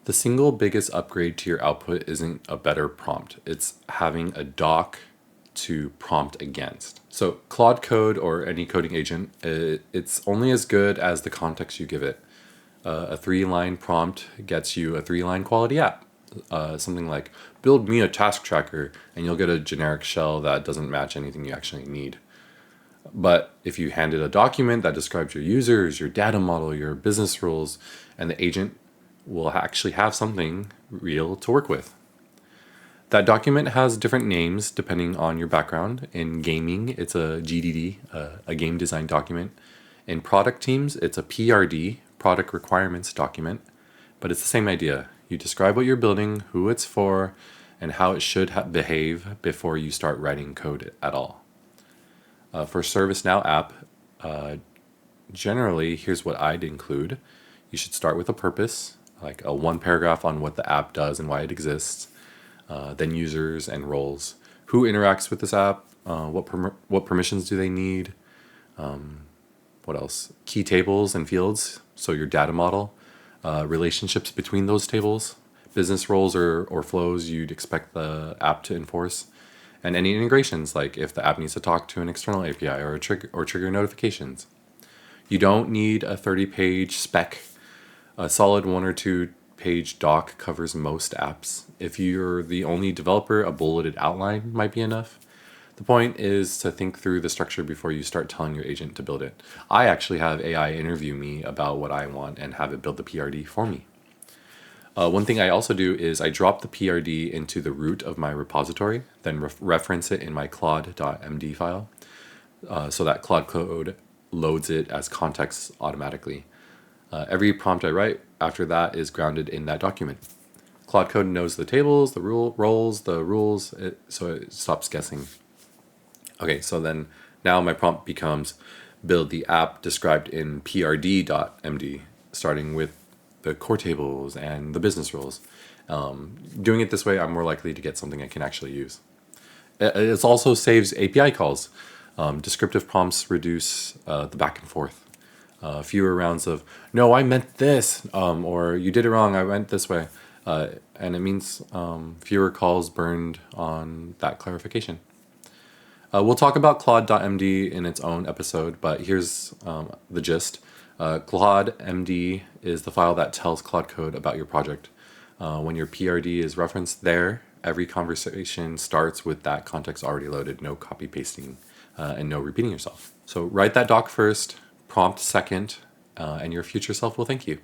The single biggest upgrade to your output isn't a better prompt. It's having a doc to prompt against. So Claude Code or any coding agent, it's only as good as the context you give it. A 3-line prompt gets you a 3-line quality app. Something like, build me a task tracker, and you'll get a generic shell that doesn't match anything you actually need. But if you handed a document that describes your users, your data model, your business rules, and the agent will actually have something real to work with. That document has different names depending on your background. In gaming, it's a GDD, a game design document. In product teams, it's a PRD, product requirements document. But it's the same idea. You describe what you're building, who it's for, and how it should behave before you start writing code at all. For ServiceNow app, generally, here's what I'd include. You should start with a purpose, like a 1 paragraph on what the app does and why it exists. Then users and roles. Who interacts with this app? What permissions do they need? What else? Key tables and fields, so your data model. Relationships between those tables. Business roles or flows you'd expect the app to enforce. And any integrations, like if the app needs to talk to an external API or trigger notifications. You don't need a 30-page spec. A solid 1 or 2 page doc covers most apps. If you're the only developer, a bulleted outline might be enough. The point is to think through the structure before you start telling your agent to build it. I actually have AI interview me about what I want and have it build the PRD for me. One thing I also do is I drop the PRD into the root of my repository, then reference it in my CLAUDE.md file, so that Claude Code loads it as context automatically. Every prompt I write after that is grounded in that document. Claude Code knows the tables, the roles, the rules, so it stops guessing. Okay, so then now my prompt becomes build the app described in prd.md, starting with the core tables and the business rules. Doing it this way, I'm more likely to get something I can actually use. It also saves API calls. Descriptive prompts reduce the back and forth. Fewer rounds of, no, I meant this, or you did it wrong, I went this way. And it means fewer calls burned on that clarification. We'll talk about Claude.md in its own episode, but here's the gist. Claude.md is the file that tells Claude Code about your project. When your PRD is referenced there, every conversation starts with that context already loaded, no copy pasting, and no repeating yourself. So write that doc first, prompt second, and your future self will thank you.